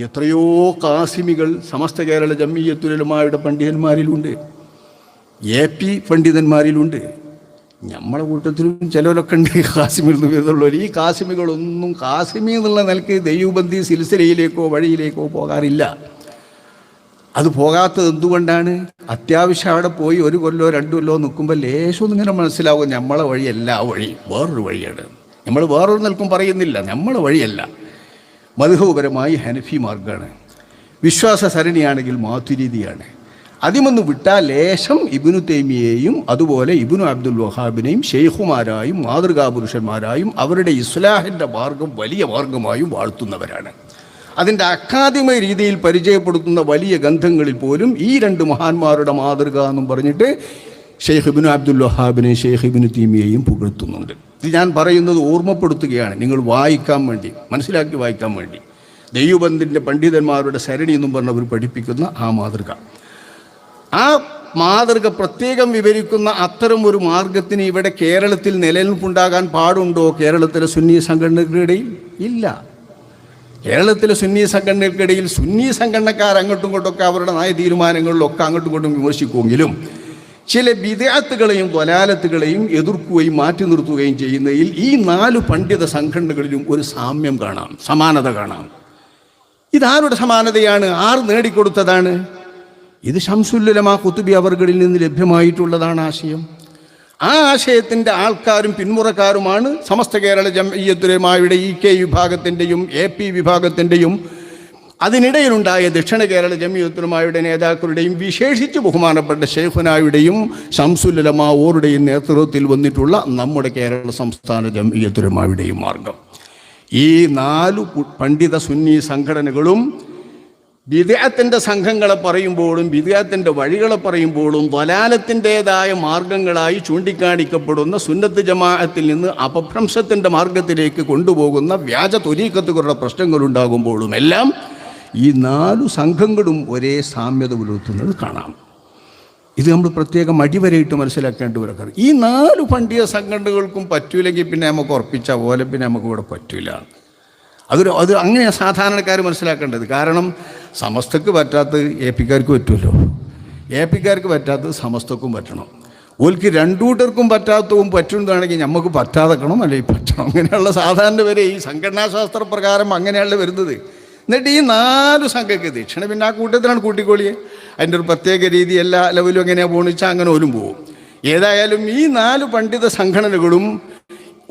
എത്രയോ കാസിമികൾ സമസ്ത കേരള ജംഇയ്യത്തുൽ ഉലമായുടെ പണ്ഡിതന്മാരിലുണ്ട്, AP പണ്ഡിതന്മാരിലുണ്ട്. നമ്മളെ കൂട്ടത്തിലും ചിലരൊക്കെ ഉണ്ട് കാസിമിൽ നിന്ന് വരുന്നുള്ളവർ. ഈ കാസിമികളൊന്നും കാസിമി എന്നുള്ള നിലയ്ക്ക് ദൈവബന്ധി സിൽസിലയിലേക്കോ വഴിയിലേക്കോ പോകാറില്ല. അത് പോകാത്തത് എന്തുകൊണ്ടാണ്? അത്യാവശ്യം അവിടെ പോയി 1 കൊല്ലോ 2 കൊല്ലോ നിൽക്കുമ്പോൾ ലേശം ഇങ്ങനെ മനസ്സിലാവും നമ്മളെ വഴിയല്ല ആ വഴി, വേറൊരു വഴിയാണ്. നമ്മൾ വേറൊരു നിൽക്കും പറയുന്നില്ല, നമ്മളെ വഴിയല്ല. മദ്ഹബുപരമായി ഹനഫി മാർഗ്ഗമാണ്, വിശ്വാസ സരണിയാണെങ്കിൽ മാതുരീദിയാണ്. അതിമൊന്ന് വിട്ടാൽ ലേശം ഇബ്നു തൈമിയയെയും അതുപോലെ ഇബ്നു അബ്ദുൽ വഹാബിനെയും ഷെയ്ഖുമാരായും മാതൃകാപുരുഷന്മാരായും അവരുടെ ഇസ്ലാഹിൻ്റെ മാർഗം വലിയ മാർഗമായും വാഴ്ത്തുന്നവരാണ്. അതിൻ്റെ അക്കാദമിക രീതിയിൽ പരിചയപ്പെടുത്തുന്ന വലിയ ഗ്രന്ഥങ്ങളിൽ പോലും ഈ 2 മഹാന്മാരുടെ മാതൃക എന്നും പറഞ്ഞിട്ട് ഷെയ്ഖ് ഇബ്നു അബ്ദുൽ വഹാബിനെയും ഷെയ്ഖ് ഇബ്നു തൈമിയയെയും പുകഴ്ത്തുന്നുണ്ട്. ഇത് ഞാൻ പറയുന്നത് ഓർമ്മപ്പെടുത്തുകയാണ്, നിങ്ങൾ വായിക്കാൻ വേണ്ടി, മനസ്സിലാക്കി വായിക്കാൻ വേണ്ടി. ദൈവബന്ധിൻ്റെ പണ്ഡിതന്മാരുടെ സരണി എന്നും പറഞ്ഞവർ പഠിപ്പിക്കുന്ന ആ മാതൃക, ആ മാതൃക പ്രത്യേകം വിവരിക്കുന്ന അത്തരം ഒരു മാർഗത്തിന് ഇവിടെ കേരളത്തിൽ നിലനിൽപ്പുണ്ടാകാൻ പാടുണ്ടോ? കേരളത്തിലെ സുന്നി സംഘടനകൾക്കിടയിൽ ഇല്ല. കേരളത്തിലെ സുന്നി സംഘടനകൾക്കിടയിൽ സുന്നി സംഘടനക്കാർ അങ്ങോട്ടും ഇങ്ങോട്ടൊക്കെ അവരുടെ നയ തീരുമാനങ്ങളിലൊക്കെ അങ്ങോട്ടും ഇങ്ങോട്ടും വിമർശിക്കുമെങ്കിലും ചില ബിദ്അത്തുകളെയും ദ്വലാലത്തുകളെയും എതിർക്കുകയും മാറ്റി നിർത്തുകയും ചെയ്യുന്നതിൽ ഈ 4 പണ്ഡിത സംഘടനകളിലും ഒരു സാമ്യം കാണാം, സമാനത കാണാം. ഇതാരുടെ സമാനതയാണ്? ആർ നേടിക്കൊടുത്തതാണ്? ഇത് ശംസുൽ ഉലമാ ഖുതുബി അവർകളിൽ നിന്ന് ലഭ്യമായിട്ടുള്ളതാണ് ആശയം. ആ ആശയത്തിൻ്റെ ആൾക്കാരും പിന്മുറക്കാരുമാണ് സമസ്ത കേരള ജംഇയ്യത്തുൽ ഉലമായുടെ EK വിഭാഗത്തിൻ്റെയും AP വിഭാഗത്തിൻ്റെയും അതിനിടയിലുണ്ടായ ദക്ഷിണ കേരള ജംഇയ്യത്തുൽ ഉലമായുടെ നേതാക്കളുടെയും വിശേഷിച്ച് ബഹുമാനപ്പെട്ട ശൈഖുനായുടെയും ശംസുൽ ഉലമാ ഓരുടെയും നേതൃത്വത്തിൽ വന്നിട്ടുള്ള നമ്മുടെ കേരള സംസ്ഥാന ജംഇയ്യത്തുൽ ഉലമായുടെയും മാർഗം. ഈ 4 പണ്ഡിത സുന്നി സംഘടനകളും ബിദ്അത്തിൻ്റെ സംഘങ്ങളെ പറയുമ്പോഴും ബിദ്അത്തിൻ്റെ വഴികളെ പറയുമ്പോഴും ദ്വലാലത്തിൻ്റേതായ മാർഗങ്ങളായി ചൂണ്ടിക്കാണിക്കപ്പെടുന്ന സുന്നത്ത് ജമാഅത്തിൽ നിന്ന് അപഭ്രംശത്തിൻ്റെ മാർഗത്തിലേക്ക് കൊണ്ടുപോകുന്ന വ്യാജ ത്വരീഖത്തുകളുടെ പ്രശ്നങ്ങളുണ്ടാകുമ്പോഴും എല്ലാം ഈ 4 സംഘങ്ങളും ഒരേ സാമ്യത പുലർത്തുന്നത് കാണാം. ഇത് നമ്മൾ പ്രത്യേകം അടിവരയിട്ട് മനസ്സിലാക്കേണ്ടവരൊക്കെ. ഈ 4 പണ്ഡിത സംഘടനകൾക്കും പറ്റൂലെങ്കിൽ പിന്നെ നമുക്ക് ഉറപ്പിച്ച പോലെ പിന്നെ നമുക്ക് ഇവിടെ പറ്റൂല. അത് അങ്ങനെയാണ് സാധാരണക്കാർ മനസ്സിലാക്കേണ്ടത്. കാരണം സമസ്തക്ക് പറ്റാത്തത് AP-ക്കാർക്ക് പറ്റുമല്ലോ, AP-ക്കാർക്ക് പറ്റാത്തത് സമസ്തക്കും പറ്റണം. ഓൽക്ക് 2 കൂട്ടർക്കും പറ്റാത്തതും പറ്റുന്നതാണെങ്കിൽ നമുക്ക് പറ്റാതെക്കണം, അല്ലെങ്കിൽ പറ്റണം. അങ്ങനെയുള്ള സാധാരണ വരെ ഈ സംഘടനാശാസ്ത്ര പ്രകാരം അങ്ങനെയാണ് വരുന്നത്. എന്നിട്ട് ഈ 4 സംഘക്ക് ദക്ഷിണ പിന്നെ ആ കൂട്ടത്തിലാണ് കൂട്ടിക്കോളിയെ. അതിൻ്റെ ഒരു പ്രത്യേക രീതി എല്ലാ ലെവലും എങ്ങനെയാണ് പോണിച്ചാൽ അങ്ങനെ ഓലും പോകും. ഏതായാലും ഈ 4 പണ്ഡിത സംഘടനകളും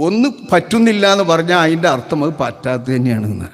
ഒന്ന് പറ്റുന്നില്ല എന്ന് പറഞ്ഞാൽ അതിൻ്റെ അർത്ഥം അത് പറ്റാത്തത് തന്നെയാണെന്ന്.